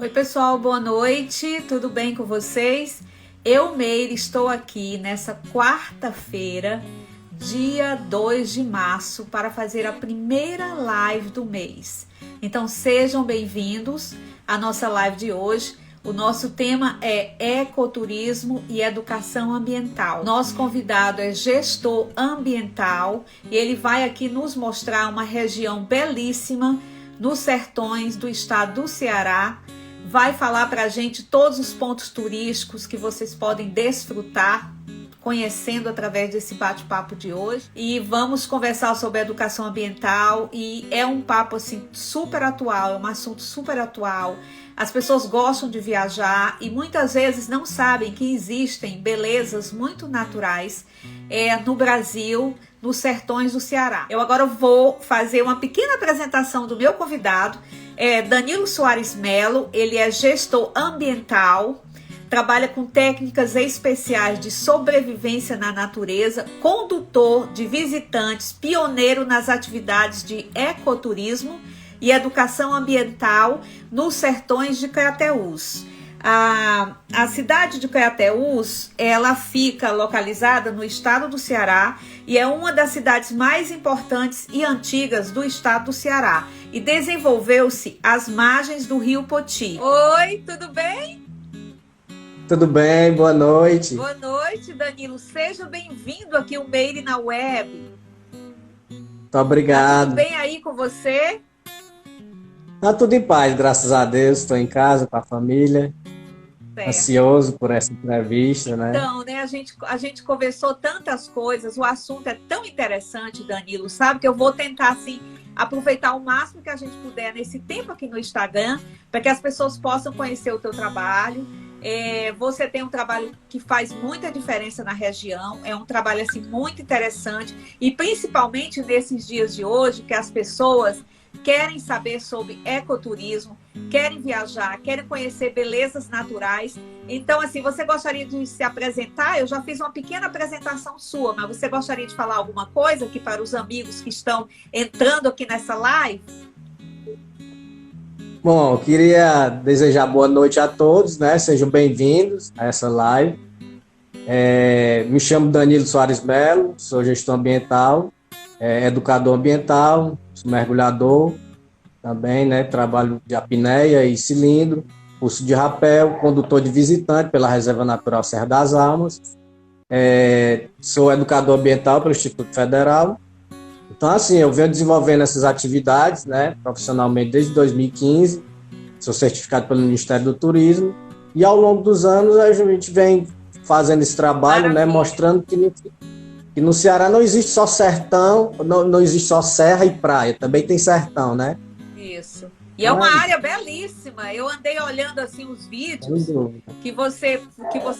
Oi, pessoal, boa noite, tudo bem com vocês? Eu, Meire, estou aqui nessa quarta-feira, dia 2 de março, para fazer a primeira live do mês. Então, sejam bem-vindos à nossa live de hoje. O nosso tema é ecoturismo e educação ambiental. Nosso convidado é gestor ambiental e ele vai aqui nos mostrar uma região belíssima nos sertões do estado do Ceará. Vai falar para a gente todos os pontos turísticos que vocês podem desfrutar conhecendo através desse bate-papo de hoje. E vamos conversar sobre educação ambiental e é um papo assim super atual, é um assunto super atual. As pessoas gostam de viajar e muitas vezes não sabem que existem belezas muito naturais no Brasil, nos sertões do Ceará. Eu agora vou fazer uma pequena apresentação do meu convidado, Danilo Soares Melo. Ele é gestor ambiental, trabalha com técnicas especiais de sobrevivência na natureza, condutor de visitantes, pioneiro nas atividades de ecoturismo e educação ambiental nos sertões de Crateús. A cidade de Crateús, ela fica localizada no estado do Ceará e é uma das cidades mais importantes e antigas do estado do Ceará e desenvolveu-se às margens do rio Poti. Oi, tudo bem? Tudo bem, boa noite. Boa noite, Danilo. Seja bem-vindo aqui ao Meire na Web. Muito obrigado. Tá tudo bem aí com você? Tá tudo em paz, graças a Deus. Estou em casa com a família. Certo. Ansioso por essa entrevista, né? Então, né, a gente conversou tantas coisas, o assunto é tão interessante, Danilo, sabe? Que eu vou tentar, assim, aproveitar o máximo que a gente puder nesse tempo aqui no Instagram, para que as pessoas possam conhecer o teu trabalho. Você tem um trabalho que faz muita diferença na região, é um trabalho, assim, muito interessante, e principalmente nesses dias de hoje, que as pessoas querem saber sobre ecoturismo, querem viajar, querem conhecer belezas naturais. Então, assim, você gostaria de se apresentar? Eu já fiz uma pequena apresentação sua, mas você gostaria de falar alguma coisa aqui para os amigos que estão entrando aqui nessa live? Bom, eu queria desejar boa noite a todos, né? Sejam bem-vindos a essa live. Me chamo Danilo Soares Melo, sou gestor ambiental, educador ambiental, sou mergulhador também, né? Trabalho de apneia e cilindro, curso de rapel, condutor de visitante pela Reserva Natural Serra das Almas. Sou educador ambiental pelo Instituto Federal. Então, assim, eu venho desenvolvendo essas atividades, né, profissionalmente desde 2015. Sou certificado pelo Ministério do Turismo. E ao longo dos anos a gente vem fazendo esse trabalho, né, mostrando que no Ceará não existe só sertão, não existe só serra e praia, também tem sertão, né? Isso. E é uma área belíssima. Eu andei olhando assim os vídeos que você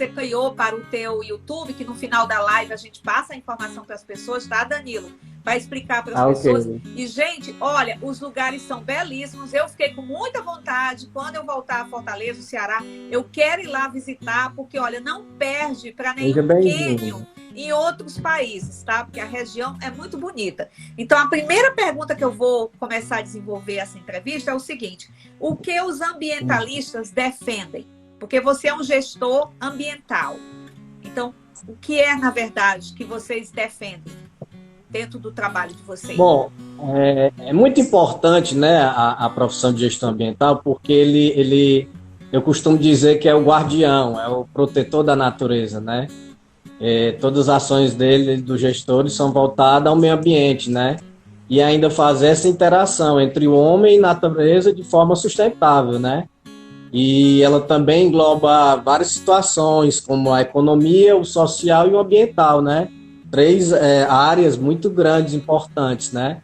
criou para o teu YouTube, que no final da live a gente passa a informação para as pessoas, tá, Danilo? Vai explicar para as pessoas. Okay. E, gente, olha, os lugares são belíssimos. Eu fiquei com muita vontade. Quando eu voltar a Fortaleza, o Ceará, eu quero ir lá visitar, porque, olha, não perde para nenhum cânion em outros países, tá? Porque a região é muito bonita. Então, a primeira pergunta que eu vou começar a desenvolver essa entrevista é o seguinte: o que os ambientalistas defendem? Porque você é um gestor ambiental. Então, o que é, na verdade, que vocês defendem dentro do trabalho de vocês? Bom, é muito importante, né, a profissão de gestão ambiental, porque eu costumo dizer que é o guardião, é o protetor da natureza, né? Todas as ações dele, dos gestores, são voltadas ao meio ambiente, né? E ainda fazer essa interação entre o homem e natureza de forma sustentável, né? E ela também engloba várias situações, como a economia, o social e o ambiental, né? Três áreas muito grandes, importantes, né?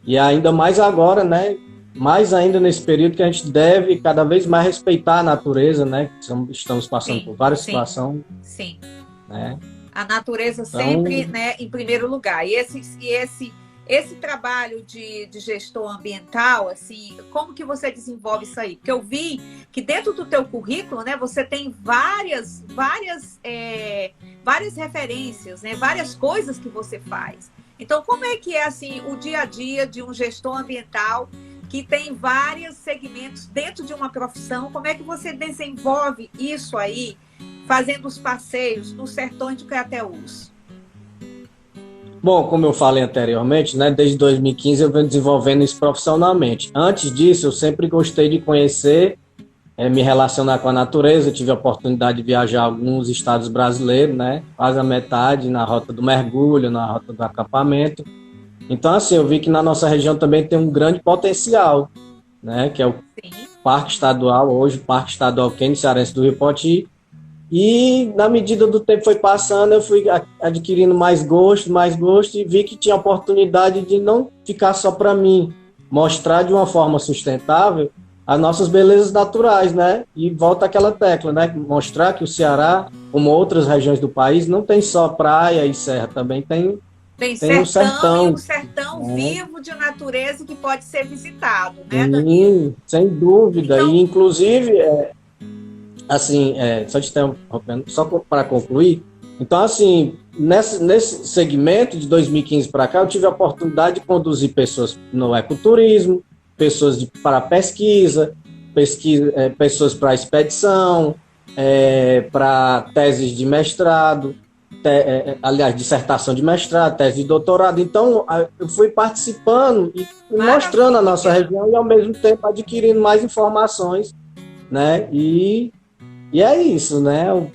E ainda mais agora, né? Mais ainda nesse período que a gente deve cada vez mais respeitar a natureza, né? Estamos passando por várias situações. Sim. Né? A natureza sempre, né, em primeiro lugar. E esse trabalho de gestão ambiental, assim, como que você desenvolve isso aí? Porque eu vi que dentro do teu currículo, né, você tem várias referências, né, várias coisas que você faz. Então, como é que é assim o dia a dia de um gestor ambiental que tem vários segmentos dentro de uma profissão. Como é que você desenvolve isso aí, fazendo os passeios nos sertões de Crateús? Bom, como eu falei anteriormente, né, desde 2015 eu venho desenvolvendo isso profissionalmente. Antes disso, eu sempre gostei de conhecer, me relacionar com a natureza. Eu tive a oportunidade de viajar a alguns estados brasileiros, né, quase a metade na rota do mergulho, na rota do acampamento. Então, assim, eu vi que na nossa região também tem um grande potencial, né, que é o Sim. Parque Estadual, hoje o Parque Estadual Quênio Cearense do Rio Poti. E na medida do tempo foi passando, eu fui adquirindo mais gosto e vi que tinha oportunidade de não ficar só para mim, mostrar de uma forma sustentável as nossas belezas naturais, né? E volta aquela tecla, né? Mostrar que o Ceará, como outras regiões do país, não tem só praia e serra, também tem sertão, o sertão. E um sertão vivo de natureza que pode ser visitado, né, Sim, Danilo? sem dúvida. Então, E inclusive, assim, só te interrompendo, só para concluir. Então, assim, nesse segmento de 2015 para cá, eu tive a oportunidade de conduzir pessoas no ecoturismo, pessoas para pesquisa, pessoas para expedição, para teses de mestrado, aliás, dissertação de mestrado, tese de doutorado. Então, eu fui participando e mostrando a nossa região e, ao mesmo tempo, adquirindo mais informações, né? E é isso, né? O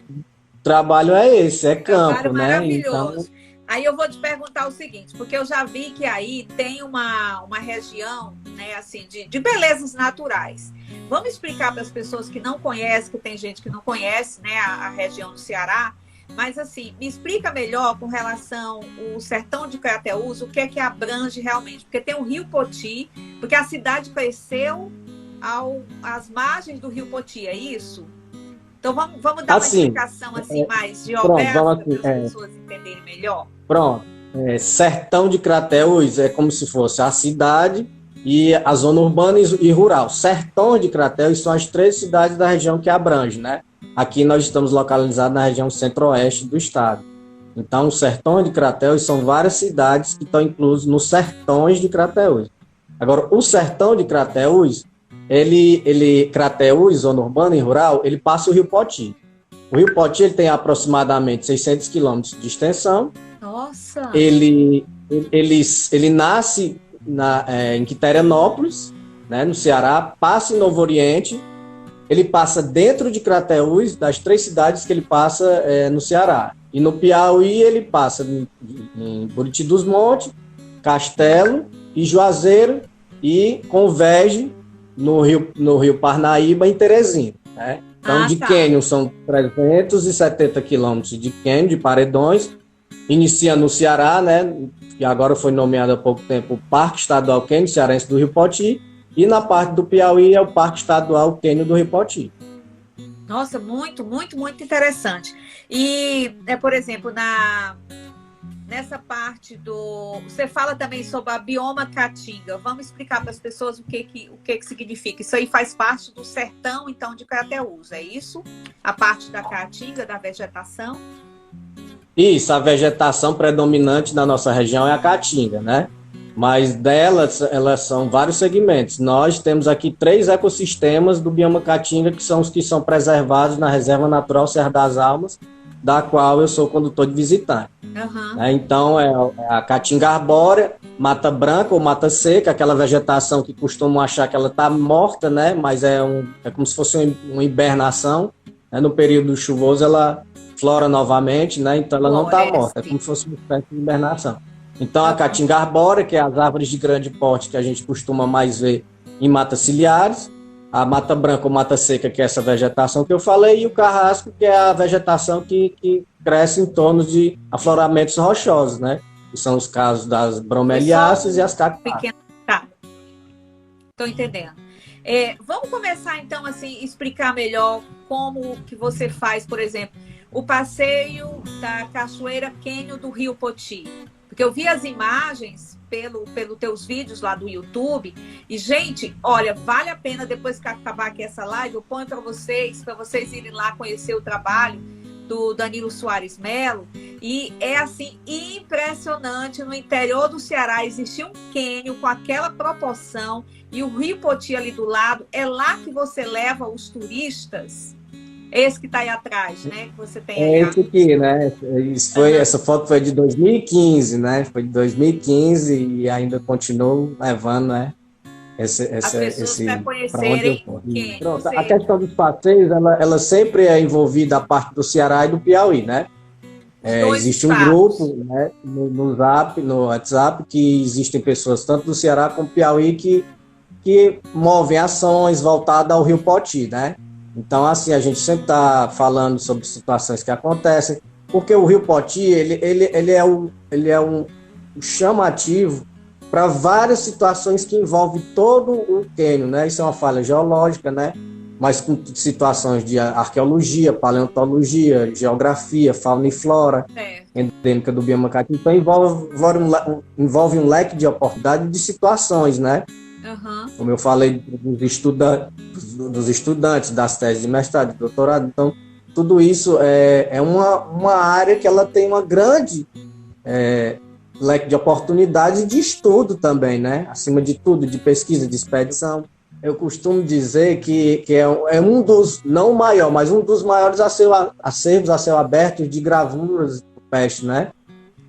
trabalho é esse, é campo, trabalho né? maravilhoso. Então... Aí eu vou te perguntar o seguinte, porque eu já vi que aí tem uma região, né, assim, de belezas naturais. Vamos explicar para as pessoas que não conhecem, que tem gente que não conhece, né, a região do Ceará, mas assim, me explica melhor com relação ao sertão de Crateús, o que é que abrange realmente, porque tem o Rio Poti, porque a cidade cresceu às margens do Rio Poti, é isso? Então vamos dar uma explicação assim mais geográfica para as pessoas entenderem melhor. Pronto. Sertão de Crateús é como se fosse a cidade e a zona urbana e rural. Sertão de Crateús são as 3 cidades da região que abrange, né? Aqui nós estamos localizados na região centro-oeste do estado. Então, o Sertão de Crateús são várias cidades que estão inclusas nos sertões de Crateús. Agora, o Sertão de Crateús, Crateús, zona urbana e rural, ele passa o Rio Poti. O Rio Poti ele tem aproximadamente 600 quilômetros de extensão. Nossa! Ele nasce em Quiterianópolis, né, no Ceará, passa em Novo Oriente, ele passa dentro de Crateús, das 3 cidades que ele passa no Ceará. E no Piauí ele passa em Buriti dos Montes, Castelo e Juazeiro, e converge no Rio Parnaíba, em Teresina, né? Então, Quênio são 370 quilômetros de Quênio, de Paredões, inicia no Ceará, né? E agora foi nomeado há pouco tempo o Parque Estadual Quênio Cearense do Rio Poti, e na parte do Piauí é o Parque Estadual Quênio do Rio Poti. Nossa, muito, muito, muito interessante. E, por exemplo, nessa parte você fala também sobre a bioma Caatinga. Vamos explicar para as pessoas o que significa. Isso aí faz parte do sertão, então, de Crateús, é isso? A parte da Caatinga, da vegetação? Isso, a vegetação predominante da nossa região é a Caatinga, né? Mas elas são vários segmentos. Nós temos aqui 3 ecossistemas do bioma Caatinga, que são os que são preservados na Reserva Natural Serra das Almas, da qual eu sou condutor de visitante. Uhum. Então, é a Caatinga arbórea, mata branca ou mata seca, aquela vegetação que costumam achar que ela está morta, né? Mas é como se fosse uma hibernação. Né? No período chuvoso, ela flora novamente, né? Então ela não está morta, é como se fosse uma espécie de hibernação. Então, a Caatinga arbórea, que é as árvores de grande porte que a gente costuma mais ver em matas ciliares, a mata branca ou mata seca, que é essa vegetação que eu falei, e o carrasco, que é a vegetação que cresce em torno de afloramentos rochosos, né? Que são os casos das bromeliáceas e as cactáceas. Tá, estou entendendo. Vamos começar, então, assim, explicar melhor como que você faz, por exemplo, o passeio da Cachoeira Quênio do Rio Poti. Porque eu vi as imagens pelo teus vídeos lá do YouTube. E, gente, olha, vale a pena, depois que acabar aqui essa live, eu ponho para vocês irem lá conhecer o trabalho do Danilo Soares Melo, e é assim impressionante. No interior do Ceará existia um cânion com aquela proporção e o Rio Poti ali do lado. É lá que você leva os turistas. Esse que está aí atrás, né? Que você tem aí. Esse aqui, né? Essa foto foi de 2015, né? Foi de 2015 e ainda continuo levando, né? As pessoas para conhecerem o cânion. Pronto, a questão dos passeios, ela sempre é envolvida a parte do Ceará e do Piauí, né? Existe um grupo, né, no Zap, no WhatsApp, que existem pessoas tanto do Ceará como do Piauí que movem ações voltadas ao Rio Poti, né? Então, assim, a gente sempre está falando sobre situações que acontecem, porque o Rio Poti, ele é um chamativo para várias situações que envolvem todo o cânion, né? Isso é uma falha geológica, né? Mas com situações de arqueologia, paleontologia, geografia, fauna e flora, endêmica do bioma caatinga. Então, envolve um leque de oportunidades e de situações, né? Uhum. Como eu falei, dos estudantes, das teses de mestrado, de doutorado. Então, tudo isso é uma área que ela tem uma grande leque de oportunidades de estudo também, né? Acima de tudo, de pesquisa, de expedição. Eu costumo dizer que é um dos, não o maior, mas um dos maiores acervos a céu aberto de gravuras do peste, né?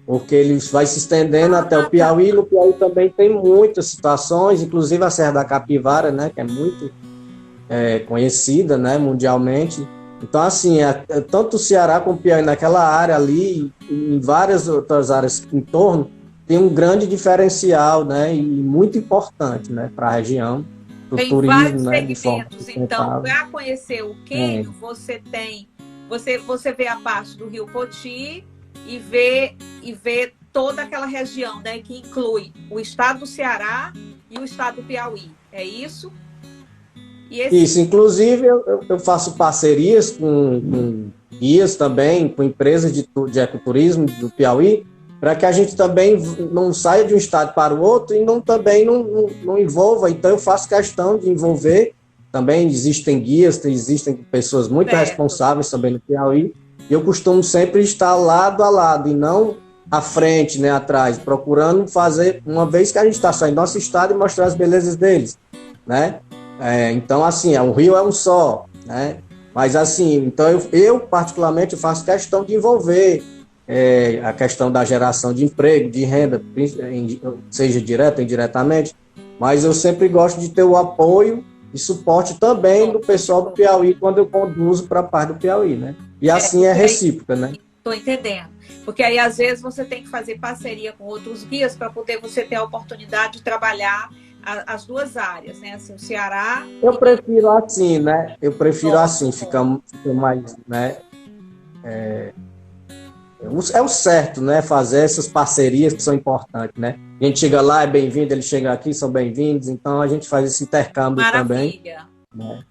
Porque ele vai se estendendo até o Piauí. No Piauí também tem muitas situações, inclusive a Serra da Capivara, né, que é muito conhecida, né, mundialmente. Então, assim, tanto o Ceará como o Piauí naquela área ali, em várias outras áreas em torno, tem um grande diferencial, né, e muito importante, né, para a região, para o turismo, vários né, de forma então, para conhecer o cânion, você vê a parte do Rio Poti e vê toda aquela região, né, que inclui o estado do Ceará e o estado do Piauí. É isso? Isso, inclusive eu faço parcerias com guias também, com empresas de ecoturismo do Piauí, para que a gente também não saia de um estado para o outro e também não envolva. Então eu faço questão de envolver. Também existem guias, existem pessoas muito responsáveis também no Piauí. E eu costumo sempre estar lado a lado e não à frente, né, atrás, procurando fazer, uma vez que a gente está saindo do nosso estado, e mostrar as belezas deles, né? Então, assim, o rio é um só, né? Mas, assim, então eu particularmente faço questão de envolver a questão da geração de emprego, de renda, seja direta ou indiretamente, mas eu sempre gosto de ter o apoio e suporte também do pessoal do Piauí quando eu conduzo para a parte do Piauí, né? E assim é recíproca, né? Estou entendendo. Porque aí, às vezes, você tem que fazer parceria com outros guias para poder você ter a oportunidade de trabalhar as duas áreas, né? Assim, o Ceará... Eu prefiro assim, né? Eu prefiro assim, fica mais, né? É o certo, né? Fazer essas parcerias que são importantes, né? A gente chega lá, é bem-vindo, eles chegam aqui, são bem-vindos, então a gente faz esse intercâmbio também. Maravilha. Né?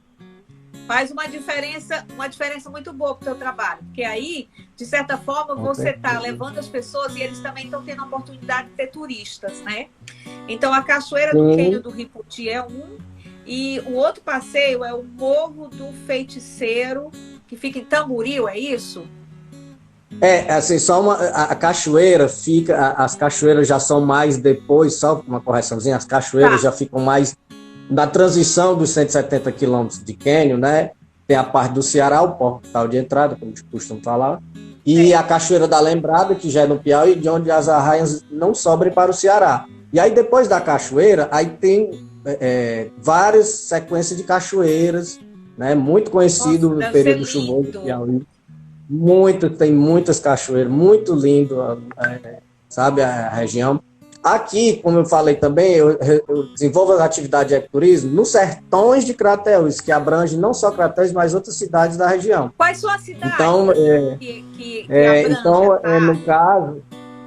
Faz uma diferença muito boa para o teu trabalho, porque aí, de certa forma, você está levando as pessoas e eles também estão tendo a oportunidade de ter turistas, né? Então, a Cachoeira do Cânion do Rio Poti é um, e o outro passeio é o Morro do Feiticeiro, que fica em Tamboril, é isso? Assim, a cachoeira fica, as cachoeiras já são mais depois, só uma correçãozinha, as cachoeiras já ficam mais na transição dos 170 quilômetros de cânion, né? Tem a parte do Ceará, o portal de entrada, como costumo falar, e a Cachoeira da Lembrada, que já é no Piauí, de onde as arraias não sobem para o Ceará. E aí, depois da cachoeira, aí tem várias sequências de cachoeiras, né? Muito conhecido no período chuvoso do Piauí. Tem muitas cachoeiras, muito lindo, sabe, a região. Aqui, como eu falei também, eu desenvolvo as atividades de ecoturismo nos sertões de Crateús, que abrange não só Crateús, mas outras cidades da região. Quais são as cidades então, que então no caso,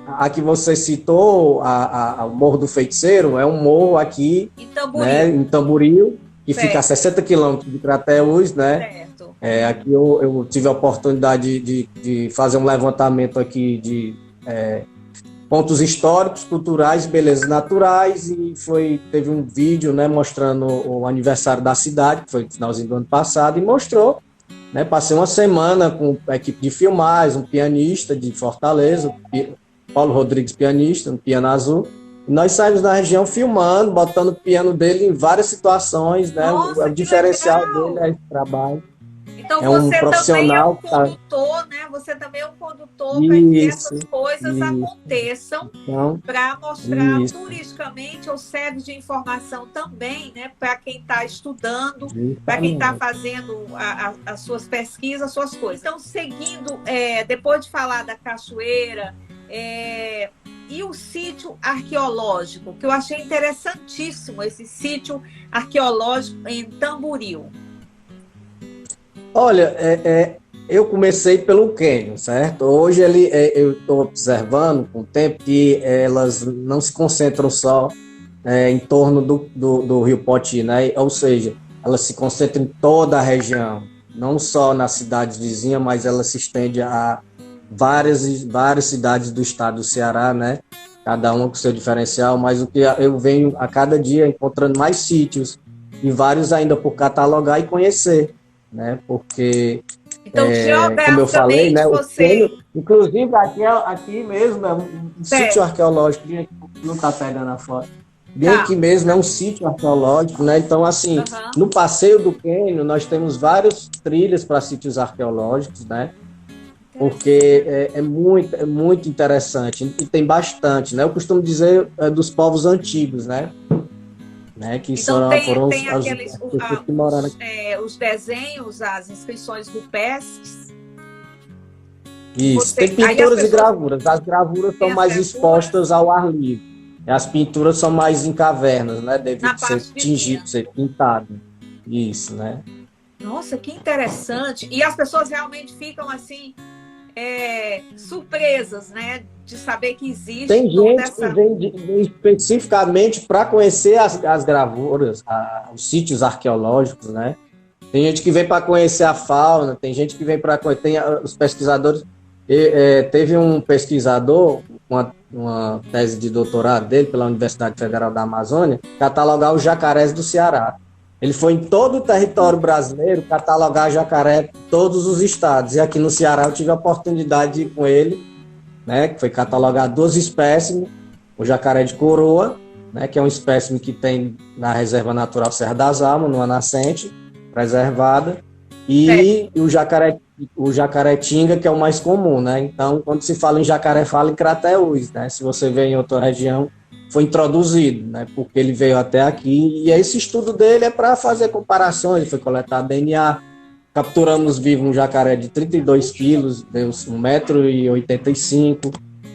a que você citou, o Morro do Feiticeiro, é um morro aqui em Tamboril, que fica a 60 quilômetros de Crateús, né? Certo. Aqui eu tive a oportunidade de fazer um levantamento aqui de pontos históricos, culturais, belezas naturais, e teve um vídeo, né, mostrando o aniversário da cidade, que foi no finalzinho do ano passado, e mostrou né? Passei uma semana com a equipe de filmagem, um pianista de Fortaleza, Paulo Rodrigues, pianista, um piano azul. E nós saímos da região filmando, botando o piano dele em várias situações, né? Nossa, O diferencial dele é esse trabalho. Então É um você profissional também é um condutor, né? Você também é um condutor para que essas coisas aconteçam, para mostrar turisticamente ou serve de informação também, né? Para quem está estudando, para quem está fazendo as suas pesquisas, as suas coisas. Então, seguindo, depois de falar da cachoeira, e o sítio arqueológico, que eu achei interessantíssimo, esse sítio arqueológico em Tamboril. Olha, eu comecei pelo cânion, certo? Hoje eu estou observando com o tempo que elas não se concentram só em torno do Rio Poti, né? Ou seja, elas se concentram em toda a região, não só nas cidades vizinhas, mas ela se estende a várias cidades do estado do Ceará, né? Cada uma com seu diferencial, mas o que eu venho a cada dia encontrando mais sítios e vários ainda por catalogar e conhecer, né? Porque, então, como eu falei, né? Inclusive aqui mesmo é um sítio arqueológico, não está pegando a foto. Bem aqui mesmo é um sítio arqueológico, né? Então, assim, no passeio do cânion nós temos várias trilhas para sítios arqueológicos, né? Porque é muito interessante e tem bastante, né? Eu costumo dizer dos povos antigos, né? Que então foram tem aqueles que moraram aqui. Os desenhos, as inscrições rupestres. Isso, tem pinturas e gravuras. As gravuras são mais expostas ao ar livre. As pinturas são mais em cavernas, né? Devido ser tingido, ser pintado. Isso, né? Nossa, que interessante. E as pessoas realmente ficam assim surpresas, né, de saber que existe. Tem gente que vem especificamente para conhecer as gravuras, os sítios arqueológicos, né? Tem gente que vem para conhecer a fauna, tem gente que vem para conhecer, tem os pesquisadores. Teve um pesquisador, uma tese de doutorado dele pela Universidade Federal da Amazônia, catalogar os jacarés do Ceará. Ele foi em todo o território brasileiro catalogar jacaré em todos os estados. E aqui no Ceará eu tive a oportunidade de ir com ele, né, que foi catalogar 2 espécimes, o jacaré de coroa, né, que é um espécime que tem na Reserva Natural Serra das Almas, numa nascente preservada, e o jacaretinga, que é o mais comum, né? Então, quando se fala em jacaré, fala em crateús, né? Se você vê em outra região, foi introduzido, né? Porque ele veio até aqui, e esse estudo dele é para fazer comparações. Ele foi coletar DNA, capturamos vivo um jacaré de 32 quilos, deu 1,85 m,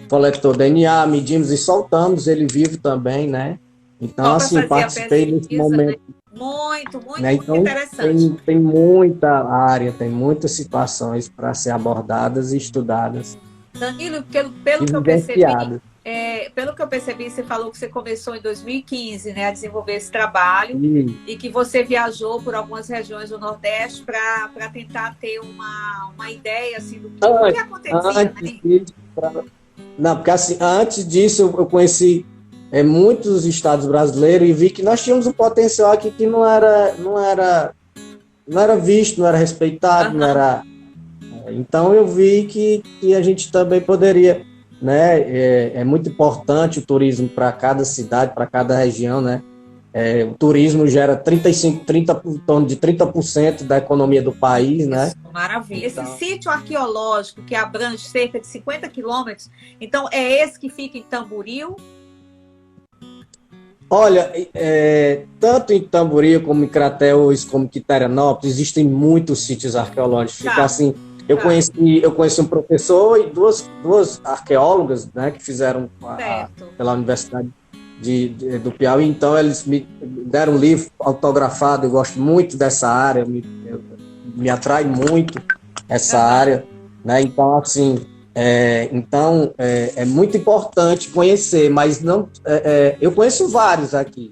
coletou DNA, medimos e soltamos ele vivo também, né? Então, assim, participei desse momento. Né? Muito Então, interessante. Tem muita área, tem muitas situações para ser abordadas e estudadas. Danilo, pelo que eu percebi, você falou que você começou em 2015, né, a desenvolver esse trabalho e que você viajou por algumas regiões do Nordeste para tentar ter uma ideia assim, do que acontecia. Não, porque assim, antes disso eu conheci muitos estados brasileiros e vi que nós tínhamos um potencial aqui que não era visto, não era respeitado, não era. Então eu vi que a gente também poderia, né? É muito importante o turismo para cada cidade, para cada região, né? O turismo gera em torno de 30% da economia do país, né? Isso, maravilha. Então, esse sítio arqueológico que abrange cerca de 50 quilômetros, então é esse que fica em Tamboril? Olha, tanto em Tamboril como em Crateús, como em Quiterianópolis, existem muitos sítios arqueológicos. Fica assim, eu conheci um professor e duas arqueólogas, né, que fizeram pela Universidade do Piauí. Então, eles me deram um livro autografado. Eu gosto muito dessa área, me atrai muito essa área, né? Então, assim, é muito importante conhecer, mas não. Eu conheço vários aqui,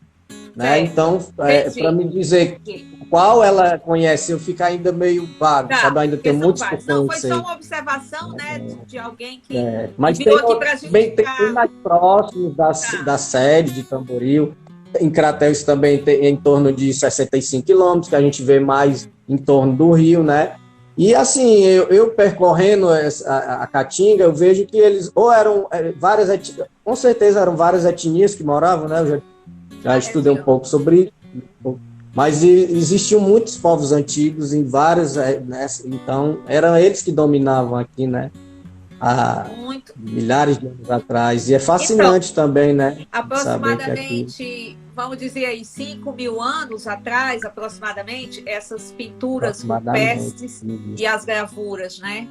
né? Então, para me dizer qual ela conhece, eu fico ainda meio vago, sabe? Ainda tem muitos que conhecer. Não, foi só uma observação, né, de alguém que mas virou aqui para a gente tem mais próximos da sede de Tamboril. Em Crateús também tem em torno de 65 quilômetros, que a gente vê mais em torno do rio, né? E assim, eu percorrendo a Caatinga, eu vejo que eles ou eram várias etnias, com certeza eram várias etnias que moravam, né? Eu já estudei um pouco sobre isso, mas existiam muitos povos antigos em várias, né? Então eram eles que dominavam aqui, né? Há Muito. milhares de anos atrás. E é fascinante então, também, né? Aproximadamente, vamos dizer aí, 5.000 anos atrás, aproximadamente, essas pinturas rupestres e as gravuras, né?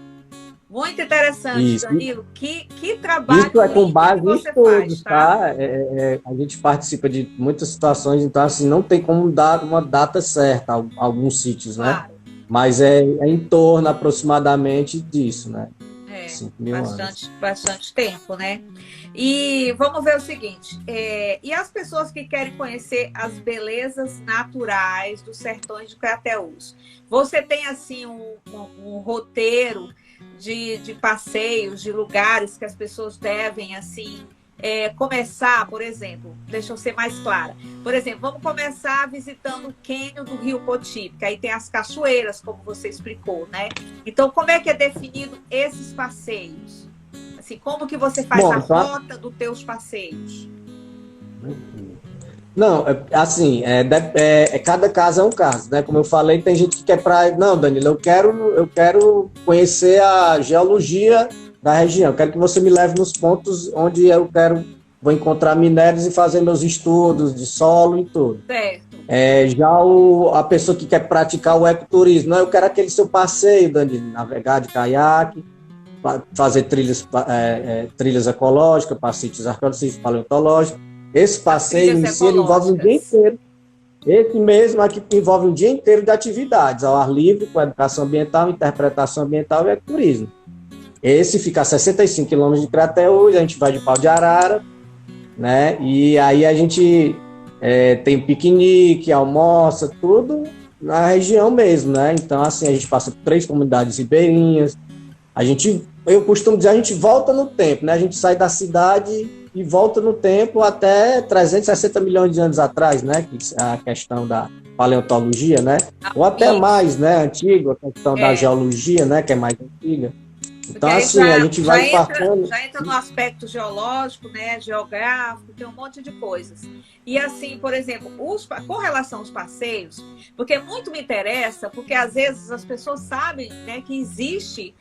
Muito interessante, isso. Danilo. Que trabalho isso é com base em estudos, tá? A gente participa de muitas situações, então assim, não tem como dar uma data certa a alguns sítios, claro, né? Mas é em torno aproximadamente disso, né? 5.000 anos. Bastante tempo, né? E vamos ver o seguinte, e as pessoas que querem conhecer as belezas naturais dos sertões de Crateús? Você tem, assim, um roteiro de passeios, de lugares que as pessoas devem, assim, começar, por exemplo, deixa eu ser mais clara. Por exemplo, vamos começar visitando o cânion do Rio Poti, que aí tem as cachoeiras, como você explicou, né? Então, como é que é definido esses passeios? Assim, como que você faz a rota dos teus passeios? Não, assim, cada caso é um caso, né? Como eu falei, tem gente que quer praia. Não, Danilo, eu quero conhecer a geologia da região. Eu quero que você me leve nos pontos onde vou encontrar minérios e fazer meus estudos de solo e tudo. Certo. Já a pessoa que quer praticar o ecoturismo, não, eu quero aquele seu passeio, Danilo, navegar de caiaque, fazer trilhas ecológicas, para sítios arqueológicos, paleontológicos. Esse passeio em si envolve um dia inteiro. Esse mesmo aqui envolve um dia inteiro de atividades ao ar livre, com educação ambiental, interpretação ambiental e ecoturismo. Esse fica a 65 quilômetros de Crateús, a gente vai de Pau de Arara, né? E aí a gente tem piquenique, almoça, tudo na região mesmo, né? Então, assim, a gente passa por 3 comunidades ribeirinhas. Eu costumo dizer, a gente volta no tempo, né? A gente sai da cidade e volta no tempo até 360 milhões de anos atrás, né? Que é a questão da paleontologia, né? Ou até mais, né? Antigo, a questão da geologia, né? Que é mais antiga. Então, assim, a gente vai passando... Já entra no aspecto geológico, né, geográfico, tem um monte de coisas. E assim, por exemplo, com relação aos passeios, porque muito me interessa, porque às vezes as pessoas sabem, né, que existe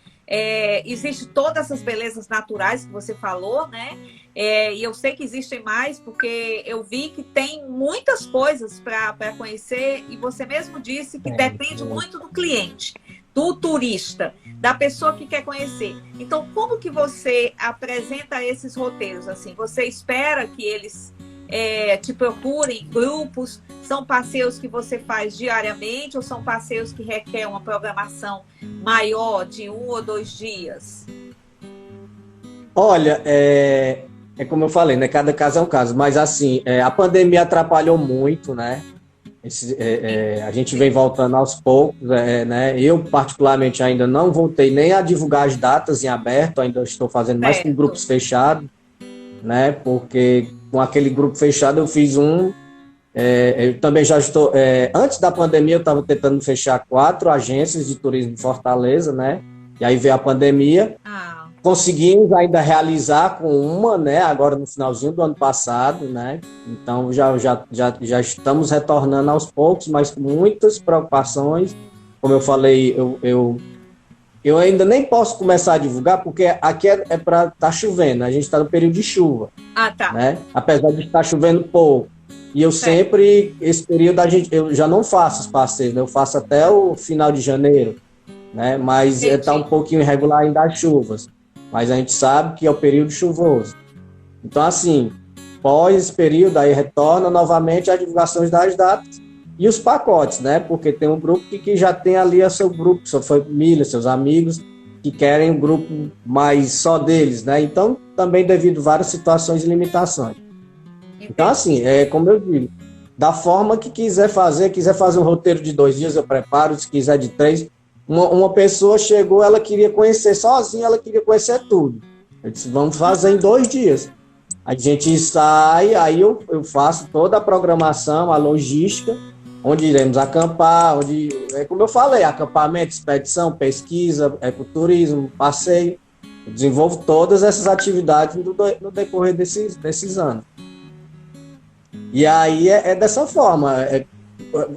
todas essas belezas naturais que você falou, né? E eu sei que existem mais, porque eu vi que tem muitas coisas para conhecer, e você mesmo disse que depende muito do cliente, do turista, da pessoa que quer conhecer. Então, como que você apresenta esses roteiros? Assim, você espera que eles te procurem grupos? São passeios que você faz diariamente ou são passeios que requerem uma programação maior de 1 ou 2 dias? Olha, como eu falei, né? Cada caso é um caso, mas assim, a pandemia atrapalhou muito, né? A gente vem voltando aos poucos, né? Eu, particularmente, ainda não voltei nem a divulgar as datas em aberto, ainda estou fazendo mais com grupos fechados, né? Porque com aquele grupo fechado eu fiz eu também já estou... antes da pandemia eu estava tentando fechar 4 agências de turismo em Fortaleza, né? E aí veio a pandemia. Conseguimos ainda realizar com uma, né, agora no finalzinho do ano passado, né? Então já estamos retornando aos poucos, mas com muitas preocupações. Como eu falei, eu ainda nem posso começar a divulgar, porque aqui é para estar chovendo, a gente está no período de chuva. Tá. Né? Apesar de estar chovendo pouco. E eu sempre, esse período, eu já não faço os passeios, né? Eu faço até o final de janeiro, né? Mas está um pouquinho irregular ainda as chuvas. Mas a gente sabe que é o período chuvoso. Então, assim, pós esse período, aí retorna novamente as divulgações das datas e os pacotes, né? Porque tem um grupo que já tem ali o seu grupo, sua família, seus amigos, que querem um grupo mais só deles, né? Então, também devido a várias situações e limitações. Então, assim, como eu digo, da forma que quiser fazer um roteiro de 2 dias, eu preparo, se quiser de 3. Uma pessoa chegou, ela queria conhecer sozinha, ela queria conhecer tudo. Eu disse, vamos fazer em 2 dias. A gente sai, aí eu faço toda a programação, a logística, onde iremos acampar, onde, como eu falei, acampamento, expedição, pesquisa, ecoturismo, passeio. Eu desenvolvo todas essas atividades no decorrer desses anos. E aí é dessa forma.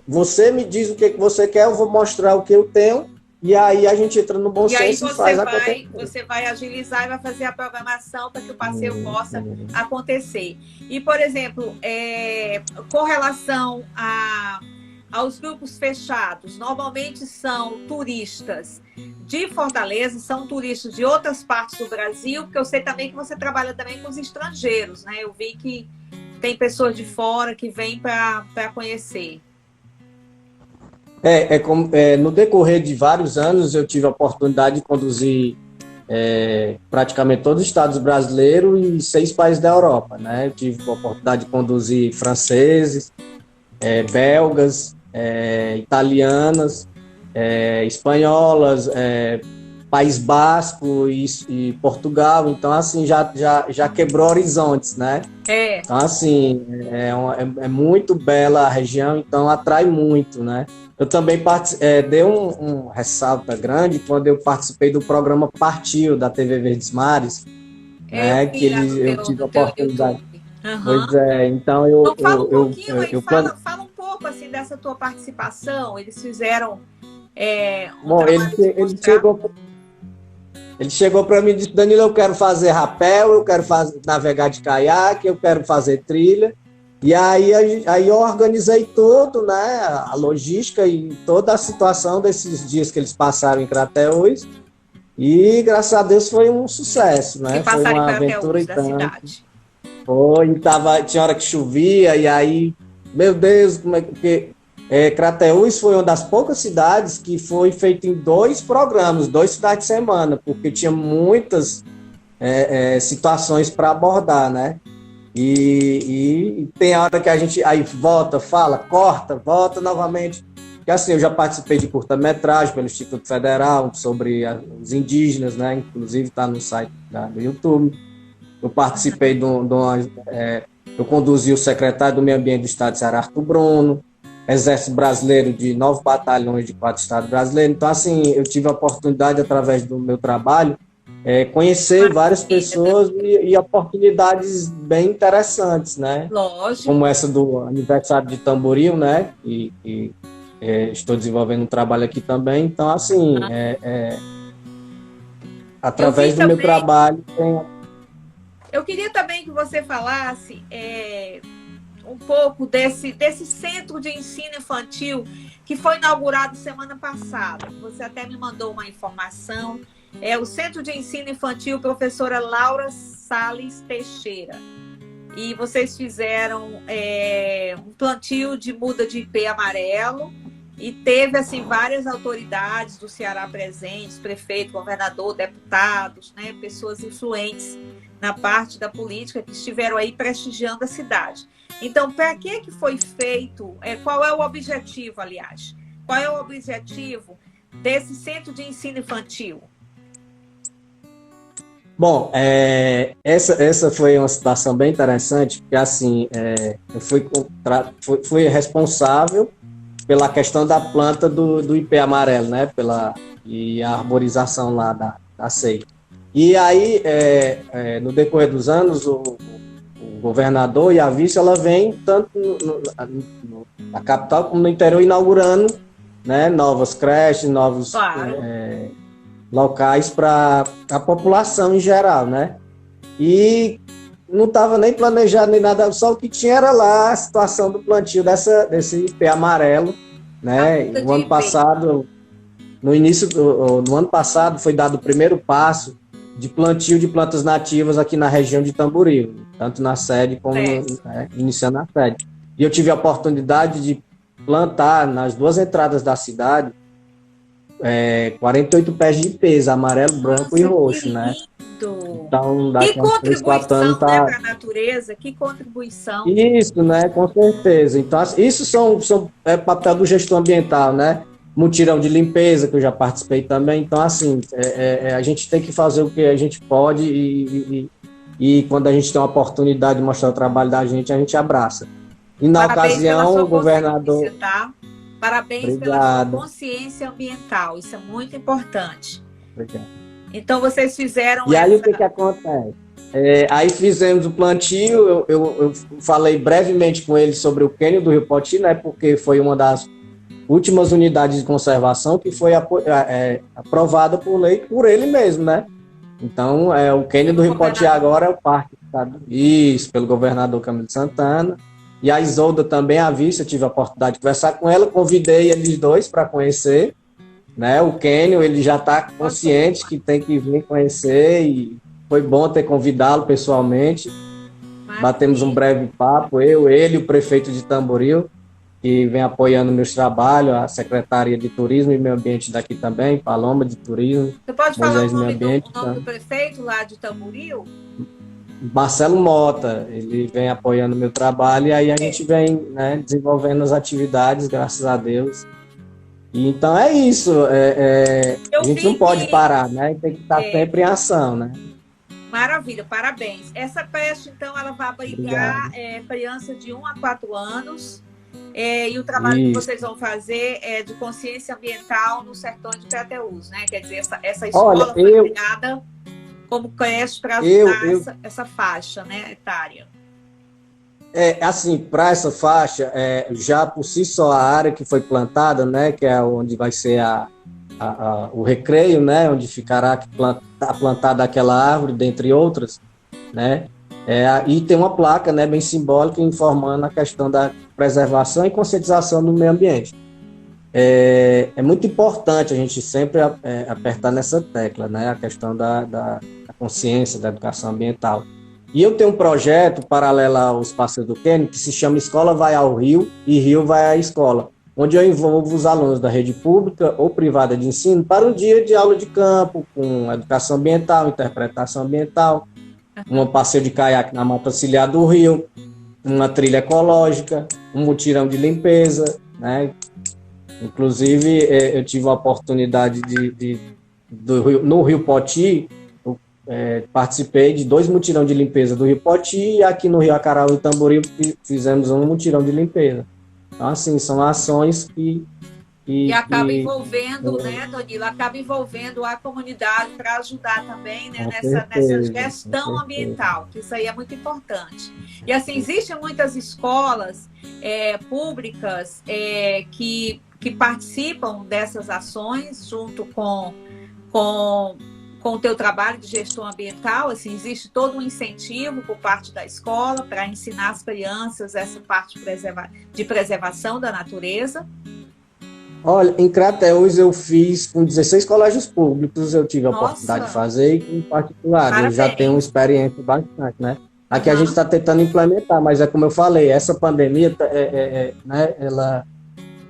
Você me diz o que você quer, eu vou mostrar o que eu tenho, e aí a gente entra no bom senso e faz acontecer. Você vai agilizar e vai fazer a programação para que o passeio possa acontecer. E, por exemplo, com relação aos grupos fechados, normalmente são turistas de Fortaleza, são turistas de outras partes do Brasil, porque eu sei também que você trabalha também com os estrangeiros, né? Eu vi que tem pessoas de fora que vêm para conhecer. No decorrer de vários anos, eu tive a oportunidade de conduzir praticamente todos os estados brasileiros e 6 países da Europa, né? Eu tive a oportunidade de conduzir franceses, belgas, italianas, espanholas, País Basco e Portugal. Então, assim, já quebrou horizontes, né? Então, assim, é muito bela a região, então atrai muito, né? Eu também dei um ressalto grande quando eu participei do programa Partiu, da TV Verdes Mares, né? Que eu tive a oportunidade. Uhum. Pois é, então fala um pouco assim dessa tua participação. Eles fizeram bom, ele chegou para mim e disse: Danilo, eu quero fazer rapel, eu quero navegar de caiaque, eu quero fazer trilha. E aí eu organizei tudo, né, a logística e toda a situação desses dias que eles passaram em Crateús. E graças a Deus foi um sucesso, né? Foi uma aventura da cidade. Tinha hora que chovia, e aí, meu Deus, como é que. Crateús foi uma das poucas cidades que foi feito em 2 programas, 2 finais de semana, porque tinha muitas situações para abordar, né? E tem a hora que a gente aí volta, fala, corta, volta novamente. Porque assim, eu já participei de curta-metragem pelo Instituto Federal sobre os indígenas, né? Inclusive está no site do YouTube. Eu participei eu conduzi o secretário do Meio Ambiente do Estado de Ceará, Arthur Bruno, Exército Brasileiro de 9 batalhões de 4 estados brasileiros. Então, assim, eu tive a oportunidade, através do meu trabalho, conhecer várias pessoas e oportunidades bem interessantes, né? Lógico. Como essa do aniversário de Tamboril, né? E estou desenvolvendo um trabalho aqui também. Então, assim, através do meu trabalho... Eu queria também que você falasse um pouco desse centro de ensino infantil que foi inaugurado semana passada. Você até me mandou uma informação. O Centro de Ensino Infantil Professora Laura Salles Teixeira. E vocês fizeram um plantio de muda de ipê amarelo e teve assim várias autoridades do Ceará presentes, prefeito, governador, deputados, né, pessoas influentes na parte da política que estiveram aí prestigiando a cidade. Então, para que foi feito? Qual é o objetivo, aliás? Qual é o objetivo desse Centro de Ensino Infantil? Bom, essa foi uma situação bem interessante, porque assim, eu fui responsável pela questão da planta do ipê amarelo, né, e a arborização lá da SEI. E aí, no decorrer dos anos, o governador e a vice, ela vem tanto na capital como no interior inaugurando, né, novas creches, novos... Claro. Locais para a população em geral, né? E não estava nem planejado nem nada, só o que tinha era lá a situação do plantio desse ipê amarelo, né? No ano passado, no ano passado foi dado o primeiro passo de plantio de plantas nativas aqui na região de Tamboril, tanto na sede como iniciando na sede. E eu tive a oportunidade de plantar nas 2 entradas da cidade 48 pés de ipês, amarelo, branco e roxo, né? Então, daqui a uns 3, 4 anos tá... para a natureza, que contribuição. Isso, né? Com certeza. Então, isso são papel do gestor ambiental, né? Mutirão de limpeza, que eu já participei também. Então, assim, a gente tem que fazer o que a gente pode e quando a gente tem uma oportunidade de mostrar o trabalho da gente, a gente abraça. E na Parabéns pela ocasião, sua o governador... consciência, tá? Parabéns pela sua Obrigado. consciência ambiental, isso é muito importante. Obrigado. Então, vocês fizeram E aí o essa. que acontece? Aí fizemos o plantio, eu falei brevemente com ele sobre o cânion do Rio Poti, né, porque foi uma das últimas unidades de conservação que foi aprovada por lei por ele mesmo, né? Então, o cânion do Rio Poti agora é o parque. Isso, pelo governador Camilo Santana. E a Isolda também, a vice, eu tive a oportunidade de conversar com ela, convidei eles dois para conhecer, né? O cânion, ele já está consciente que tem que vir conhecer e foi bom ter convidá-lo pessoalmente. Batemos um breve papo, ele e o prefeito de Tamboril, que vem apoiando meus trabalhos, a Secretaria de Turismo e Meio Ambiente daqui também, Paloma de Turismo. Você pode falar Moisés o nome, Meio Ambiente, o nome do prefeito lá de Tamboril? Marcelo Mota, ele vem apoiando o meu trabalho e aí a gente vem, né, desenvolvendo as atividades, graças a Deus. E então é isso, a gente não pode parar, né? Tem que estar sempre em ação, né? Maravilha, parabéns. Essa creche, então, ela vai abrigar criança de 1 a 4 anos. E o trabalho que vocês vão fazer é de consciência ambiental no sertão de Crateús, né? Quer dizer, essa escola foi criada como creche para ajudar essa faixa, né, etária. Assim, para essa faixa, já por si só a área que foi plantada, né, que é onde vai ser o recreio, né, onde ficará plantada aquela árvore, dentre outras, né, e tem uma placa, né, bem simbólica informando a questão da preservação e conscientização do meio ambiente. É muito importante a gente sempre apertar nessa tecla, né, a questão da consciência, da educação ambiental. E eu tenho um projeto paralelo aos parceiros do cânion que se chama Escola Vai ao Rio e Rio Vai à Escola, onde eu envolvo os alunos da rede pública ou privada de ensino para um dia de aula de campo, com educação ambiental, interpretação ambiental, um passeio de caiaque na mata ciliar do rio, uma trilha ecológica, um mutirão de limpeza, né? Inclusive, eu tive a oportunidade no Rio Poti, participei de 2 mutirão de limpeza do Rio Poti e aqui no Rio Acaraú e Tamboril fizemos um mutirão de limpeza. Então, assim, são ações que acaba envolvendo, né, Danilo? Acaba envolvendo a comunidade para ajudar também, né, nessa gestão ambiental, que isso aí é muito importante. E assim, existem muitas escolas públicas que participam dessas ações junto com o teu trabalho de gestão ambiental. Assim, existe todo um incentivo por parte da escola para ensinar as crianças essa parte de preservação da natureza. Olha, em Crateús eu fiz com 16 colégios públicos, eu tive a oportunidade de fazer, e em particular, parabéns. Eu já tenho uma experiência bastante, né? Aqui a gente está tentando implementar, mas como eu falei, essa pandemia, né, ela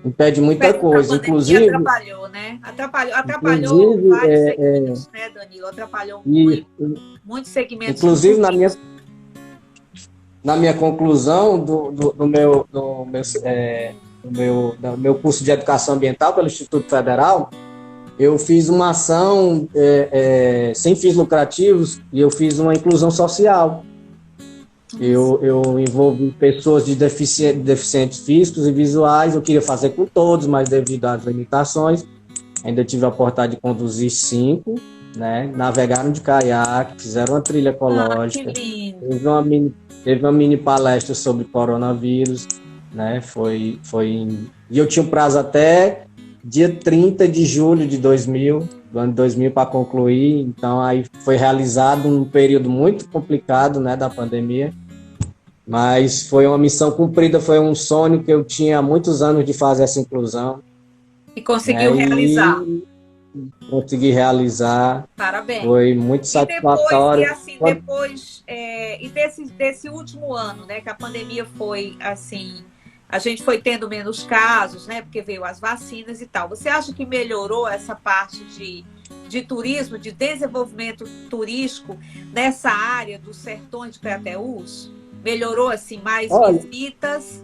impede muita coisa, inclusive... Atrapalhou, né? Atrapalhou vários segmentos, né, Danilo? Atrapalhou muitos segmentos. Inclusive, na minha conclusão do meu curso de Educação Ambiental pelo Instituto Federal, eu fiz uma ação sem fins lucrativos e eu fiz uma inclusão social. Eu envolvi pessoas deficientes físicos e visuais. Eu queria fazer com todos, mas devido às limitações, ainda tive a oportunidade de conduzir 5, né? Navegaram de caiaque, fizeram uma trilha ecológica. Teve uma mini palestra sobre coronavírus, né? E eu tinha um prazo até dia 30 de julho do ano 2000 para concluir. Então aí foi realizado um período muito complicado, né, da pandemia, mas foi uma missão cumprida, foi um sonho que eu tinha há muitos anos de fazer essa inclusão. E conseguiu realizar. Consegui realizar. Parabéns. Foi muito satisfatório. E desse último ano, né, que a pandemia foi assim, a gente foi tendo menos casos, né, porque veio as vacinas e tal. Você acha que melhorou essa parte de turismo, de desenvolvimento turístico nessa área dos sertões de Crateús? Melhorou, assim, mais visitas?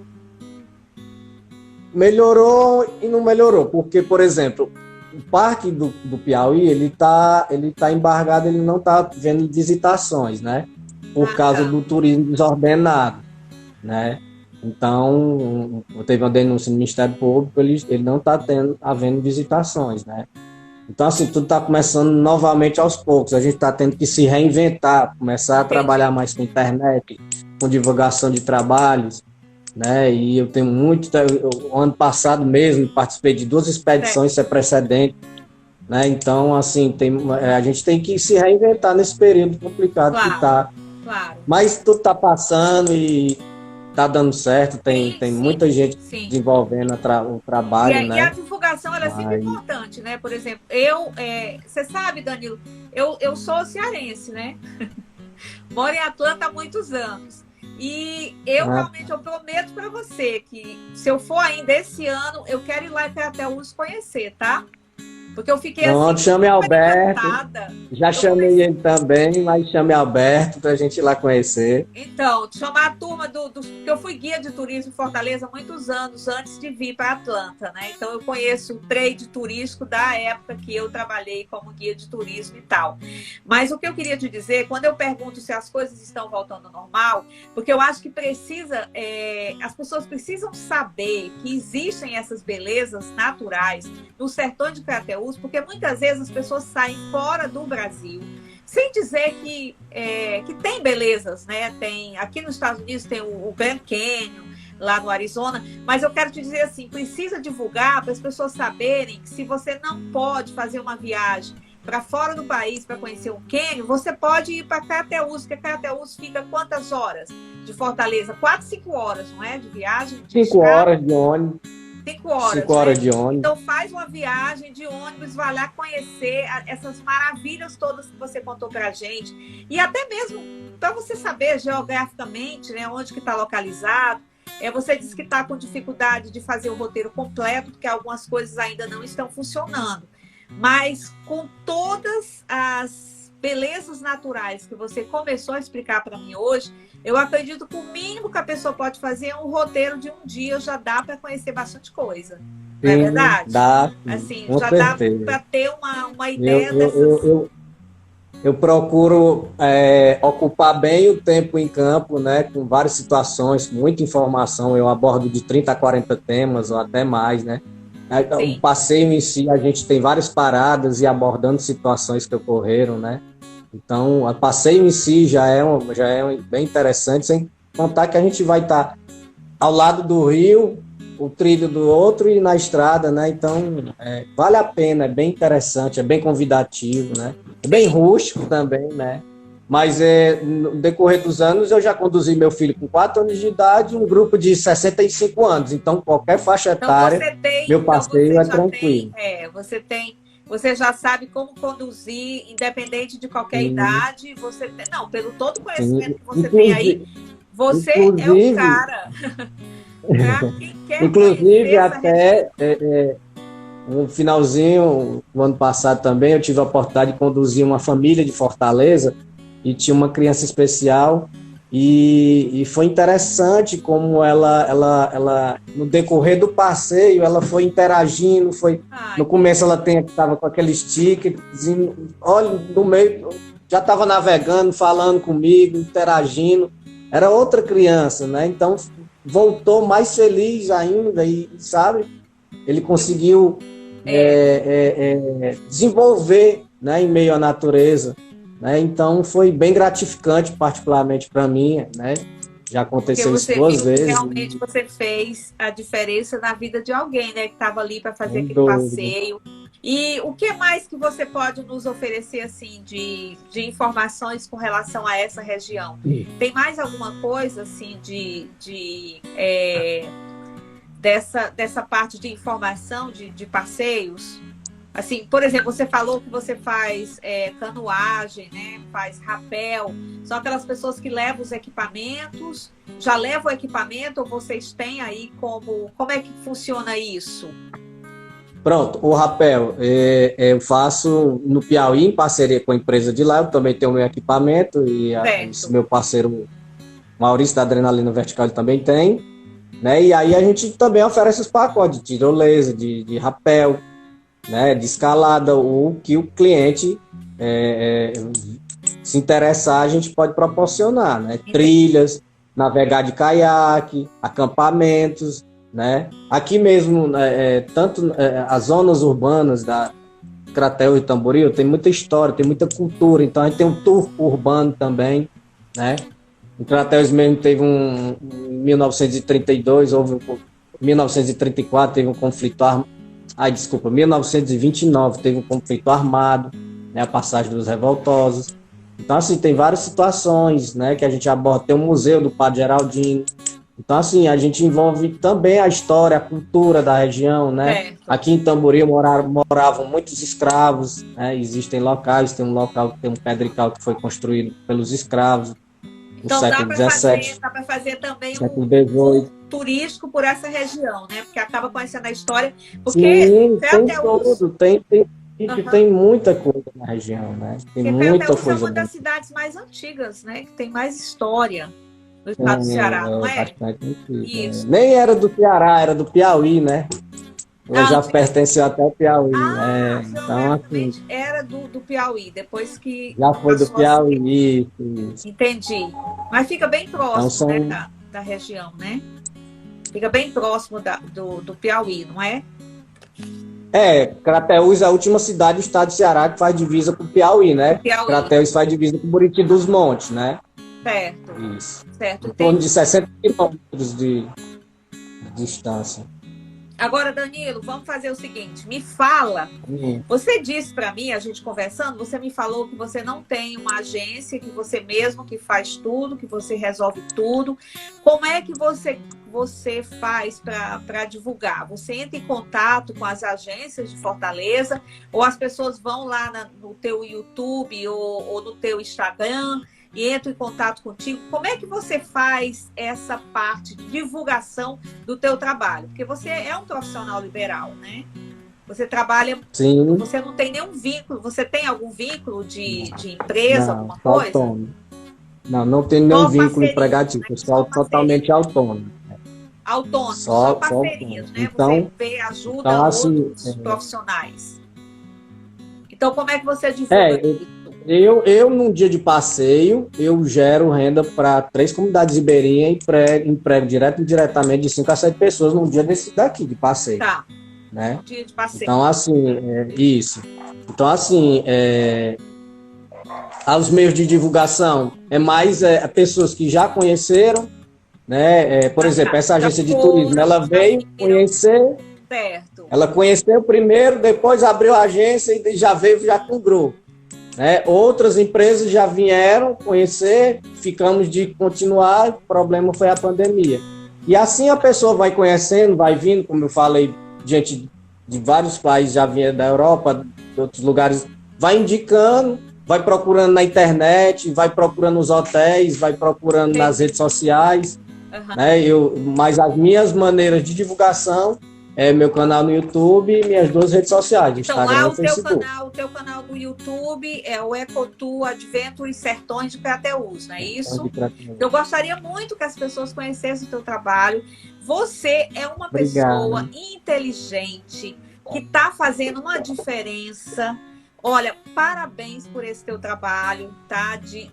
Melhorou e não melhorou, porque, por exemplo, o Parque do Piauí, ele tá embargado, ele não está vendo visitações, né? Por causa do turismo desordenado, né? Então, teve uma denúncia no Ministério Público, ele não está havendo visitações, né? Então, assim, tudo está começando novamente aos poucos. A gente está tendo que se reinventar, começar a trabalhar mais com internet, com divulgação de trabalhos, né? E eu tenho muito... O ano passado mesmo, participei de 2 expedições sem precedente, né? Então, assim, a gente tem que se reinventar nesse período complicado que está. Claro. Mas tudo está passando e está dando certo, tem muita gente desenvolvendo o trabalho, né? E a divulgação, ela é sempre importante, né? Por exemplo, você sabe, Danilo, eu sou cearense, né? Moro em Atlanta há muitos anos. E realmente, eu prometo para você que se eu for ainda esse ano, eu quero ir lá em Crateús conhecer, tá? Porque eu fiquei Pronto, assim, chame Alberto. encantada. Já chamei ele também, mas chame Alberto para a gente ir lá conhecer. Então, chamar a turma porque eu fui guia de turismo em Fortaleza há muitos anos antes de vir para Atlanta, né? Então eu conheço o trade turístico da época que eu trabalhei como guia de turismo e tal. Mas o que eu queria te dizer, quando eu pergunto se as coisas estão voltando ao normal, porque eu acho que as pessoas precisam saber que existem essas belezas naturais no sertão de Crateús, porque muitas vezes as pessoas saem fora do Brasil, sem dizer que tem belezas, né? Aqui nos Estados Unidos tem o Grand Canyon, lá no Arizona, mas eu quero te dizer assim, precisa divulgar para as pessoas saberem que se você não pode fazer uma viagem para fora do país para conhecer um cânion, você pode ir para Crateús, porque Crateús fica quantas horas de Fortaleza? 4, 5 horas, não é? De viagem? 5 horas de ônibus. 5 horas. 5 horas, né? De ônibus. Então faz uma viagem de ônibus, vai lá conhecer essas maravilhas todas que você contou pra gente. E até mesmo para você saber geograficamente, né, onde que está localizado. Você disse que está com dificuldade de fazer o roteiro completo, porque algumas coisas ainda não estão funcionando. Mas com todas as belezas naturais que você começou a explicar para mim hoje, eu acredito que o mínimo que a pessoa pode fazer é um roteiro de um dia, já dá para conhecer bastante coisa. Não é verdade? Dá. Assim, com já certeza. dá para ter uma ideia dessas... Eu procuro ocupar bem o tempo em campo, né, com várias situações, muita informação. Eu abordo de 30 a 40 temas ou até mais, né? O passeio em si, a gente tem várias paradas e abordando situações que ocorreram, né? Então, o passeio em si já é bem interessante, sem contar que a gente vai estar ao lado do rio, o trilho do outro e na estrada, né? Então, vale a pena, é bem interessante, é bem convidativo, né? É bem rústico também, né? Mas no decorrer dos anos, eu já conduzi meu filho com 4 anos de idade, um grupo de 65 anos. Então, qualquer faixa etária, meu passeio é tranquilo. Você já sabe como conduzir, independente de qualquer idade. Pelo todo o conhecimento que você tem aí, você é o cara. Pra quem quer inclusive, até no finalzinho do ano passado também, eu tive a oportunidade de conduzir uma família de Fortaleza e tinha uma criança especial e foi interessante como ela no decorrer do passeio, ela foi interagindo, no começo ela estava com aquele sticker, olha, no meio, já estava navegando, falando comigo, interagindo, era outra criança, né? Então, voltou mais feliz ainda e, sabe, ele conseguiu desenvolver, né, em meio à natureza, né? Então foi bem gratificante, particularmente para mim, né? Já aconteceu isso 2 vezes. Realmente você fez a diferença na vida de alguém, né, que estava ali para fazer aquele passeio. E o que mais que você pode nos oferecer assim de informações com relação a essa região? Tem mais alguma coisa assim dessa parte de informação de passeios? Assim, por exemplo, você falou que você faz canoagem, né? Faz rapel. São aquelas pessoas que levam os equipamentos, já levam o equipamento, ou vocês têm aí como é que funciona isso? Pronto, o rapel eu faço no Piauí, em parceria com a empresa de lá. Eu também tenho o meu equipamento e esse meu parceiro Maurício da Adrenalina Vertical ele também tem, né? E aí a gente também oferece os pacotes de tirolesa, de rapel, né? De escalada, o que o cliente se interessar, a gente pode proporcionar, né? Trilhas, navegar de caiaque, acampamentos, né? Aqui mesmo, tanto as zonas urbanas da Crateús e Tamboril tem muita história, tem muita cultura, então a gente tem um tour urbano também, né? Em Crateús mesmo teve em 1932, 1934 teve um conflito armado, 1929 teve um conflito armado, né? A passagem dos revoltosos. Então, assim, tem várias situações, né, que a gente aborda. Tem o Museu do Padre Geraldino. Então, assim, a gente envolve também a história, a cultura da região, né? Aqui em Tamboril moravam muitos escravos, né? Existem locais, tem um local, tem um pedrical que foi construído pelos escravos no século XVII. Dá para fazer também século XVIII. Turístico por essa região, né? Porque acaba conhecendo a história. Porque sim, tem tudo, tem muita coisa na região, né? Tem muita coisa. É uma das cidades mais antigas, né? Que tem mais história no estado do Ceará, não é? Bastante antigo. Isso. Nem era do Ceará, era do Piauí, né? Ela já pertenceu até ao Piauí. Então, assim, era do Piauí, depois que... Já foi do Piauí. Isso. Entendi. Mas fica bem próximo, então, né, da região, né? Fica bem próximo do Piauí, não é? Crateús é a última cidade do estado do Ceará que faz divisa com o Piauí, né? Crateús faz divisa com o Buriti dos Montes, né? Certo. Isso. Certo. Em torno de 60 quilômetros de distância. Agora, Danilo, vamos fazer o seguinte. Me fala. Você disse para mim, a gente conversando, você me falou que você não tem uma agência, que você mesmo que faz tudo, que você resolve tudo. Como é que você faz para divulgar? Você entra em contato com as agências de Fortaleza ou as pessoas vão lá no teu YouTube ou no teu Instagram e entram em contato contigo? Como é que você faz essa parte de divulgação do teu trabalho? Porque você é um profissional liberal, né? Você trabalha... Sim. Você não tem nenhum vínculo. Você tem algum vínculo de empresa, alguma coisa? Autônomo. Não tem nenhum vínculo empregatício. Né? Só totalmente autônomo. Autônomo, só parcerias, né? Então, você ajuda outros profissionais. Então, como é que você divulga isso? Eu, num dia de passeio, eu gero renda para 3 comunidades ribeirinhas e emprego direto e indiretamente de 5 a 7 pessoas num dia desse daqui, de passeio. Tá. Né? Um dia de passeio. Então, assim, isso. Então, assim, aos meios de divulgação, mais pessoas que já conheceram, né? Por exemplo, essa agência de turismo, ela veio conhecer... Certo. Ela conheceu primeiro, depois abriu a agência e já veio já com grupo. Né? Outras empresas já vieram conhecer, ficamos de continuar, o problema foi a pandemia. E assim a pessoa vai conhecendo, vai vindo, como eu falei, gente de vários países já vinha da Europa, de outros lugares, vai indicando, vai procurando na internet, vai procurando nos hotéis, vai procurando nas redes sociais. Né? Mas as minhas maneiras de divulgação meu canal no YouTube e minhas 2 redes sociais, Instagram lá, e Facebook. O teu canal do YouTube é o Ecotour Adventures Sertões de Crateús, não é isso? Eu gostaria muito que as pessoas conhecessem o teu trabalho. Você é uma pessoa inteligente, que está fazendo uma diferença. Olha, parabéns por esse teu trabalho, tá? De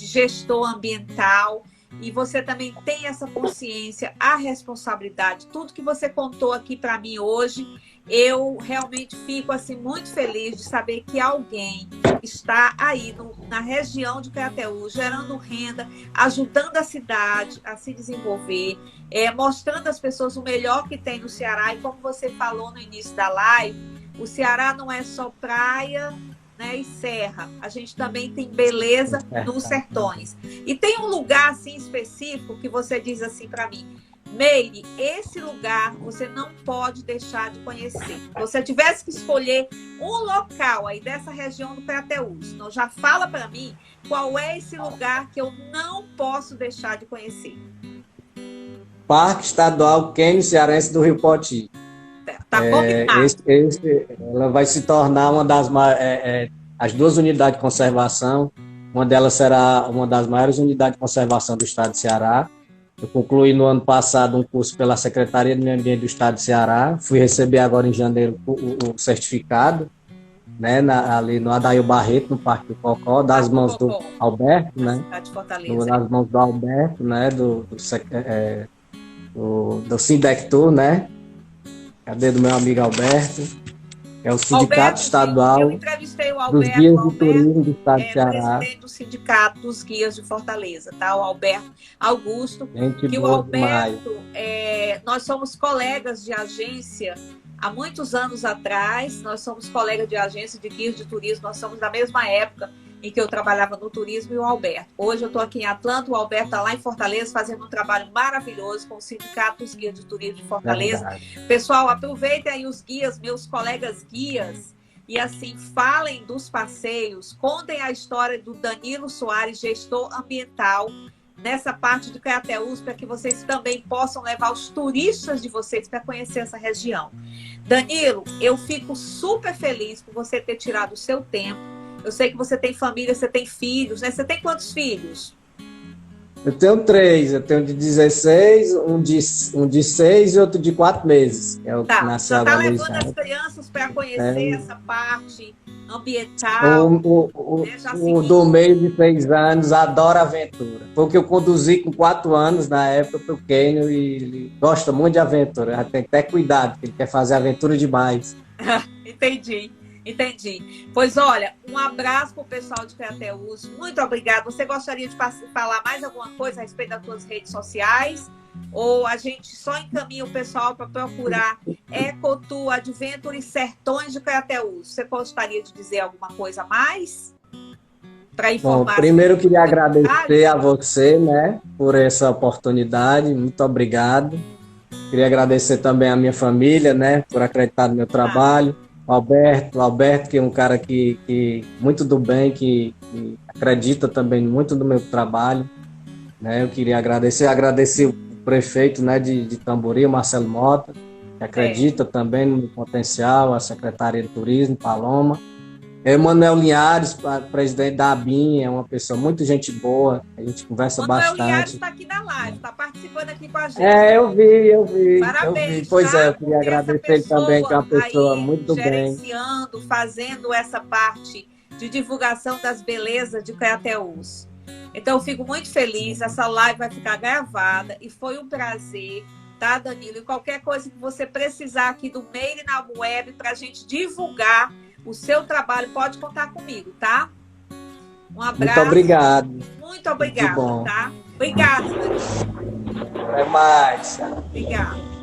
gestor ambiental. E você também tem essa consciência, a responsabilidade. Tudo que você contou aqui para mim hoje, eu realmente fico assim muito feliz de saber que alguém está aí na região de Crateús, gerando renda, ajudando a cidade a se desenvolver, mostrando às pessoas o melhor que tem no Ceará. E como você falou no início da live, o Ceará não é só praia, né, e serra, a gente também tem beleza nos sertões. E tem um lugar assim específico que você diz assim para mim: Meire, esse lugar você não pode deixar de conhecer. Se você tivesse que escolher um local aí dessa região do Crateús, então já fala para mim qual é esse lugar que eu não posso deixar de conhecer. Parque Estadual Quênia Cearense do Rio Poti. Tá combinado. Ela vai se tornar uma das as 2 unidades de conservação. Uma delas será uma das maiores unidades de conservação do estado de Ceará. Eu concluí no ano passado um curso pela Secretaria do Meio Ambiente do estado de Ceará. Fui receber agora em janeiro o certificado. né, ali no Adair Barreto, no Parque do Cocó, das mãos do Alberto, né? Cidade de Fortaleza. Das mãos do Alberto, né? Do Sindectur, né? Cadê do meu amigo Alberto? É o Sindicato Alberto, Estadual eu entrevistei o dos Alberto. Guias de Turismo do Estado de Ceará. Presidente do Sindicato dos Guias de Fortaleza, tá? O Alberto Augusto. Gente que boa o Alberto, nós somos colegas de agência há muitos anos atrás, nós somos colegas de agência de guias de turismo, nós somos da mesma época em que eu trabalhava no turismo e o Alberto. Hoje eu estou aqui em Atlanta, o Alberto está lá em Fortaleza fazendo um trabalho maravilhoso com o Sindicato dos Guias de Turismo de Fortaleza. Verdade. Pessoal, aproveitem aí os guias, meus colegas guias, e assim, falem dos passeios, contem a história do Danilo Soares, gestor ambiental, nessa parte de Crateús, para que vocês também possam levar os turistas de vocês para conhecer essa região. Danilo, eu fico super feliz por você ter tirado o seu tempo. Eu sei que você tem família, você tem filhos, né? Você tem quantos filhos? Eu tenho 3, eu tenho de 16, um de 6 e outro de 4 meses. É o que nasceu já está agora, levando as crianças para conhecer essa parte ambiental. O do meio de 6 anos adora aventura. Foi o que eu conduzi com 4 anos na época para o Quênio e ele gosta muito de aventura. Já tem até cuidado, porque ele quer fazer aventura demais. Entendi. Pois olha, um abraço para o pessoal de Crateús. Muito obrigada. Você gostaria de falar mais alguma coisa a respeito das suas redes sociais? Ou a gente só encaminha o pessoal para procurar Ecotour Adventure Sertões de Crateús? Você gostaria de dizer alguma coisa a mais? Para informar. Bom, primeiro eu queria agradecer a você, né, por essa oportunidade. Muito obrigado. Queria agradecer também a minha família, né, por acreditar no meu trabalho. O Alberto, que é um cara que muito do bem, que acredita também muito no meu trabalho, né? Eu queria agradecer o prefeito, né, de Tamboril, Marcelo Mota, que acredita também no meu potencial, a secretária de Turismo, Paloma. Emanuel Linhares, presidente da ABIN, é uma pessoa muito gente boa, a gente conversa bastante. Emanuel Linhares está aqui na live, está participando aqui com a gente. Eu vi. Parabéns. Pois eu queria agradecer ele também, que é uma pessoa muito do bem. Gerenciando, fazendo essa parte de divulgação das belezas de Crateús. Então, eu fico muito feliz, essa live vai ficar gravada e foi um prazer, tá, Danilo? E qualquer coisa que você precisar aqui do Made na Web para a gente divulgar o seu trabalho, pode contar comigo, tá? Um abraço. Muito obrigado. Muito obrigado, tá? Obrigada, Danilo. Até mais. Obrigada.